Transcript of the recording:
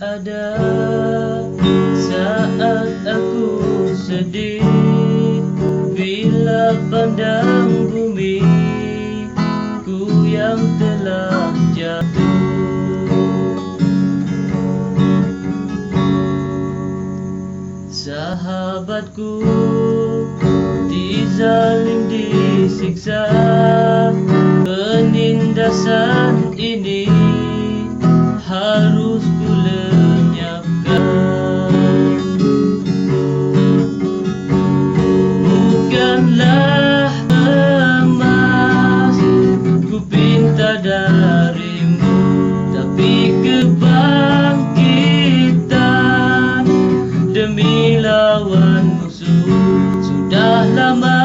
ada saat aku sedih, bila pandang bumi ku yang telah jatuh. Sahabatku dizalim, disiksa, penindasan ini harus ku lenyapkan. Bukanlah emas ku pinta darimu, tapi kebangkitan demi lawan musuh. Sudah lama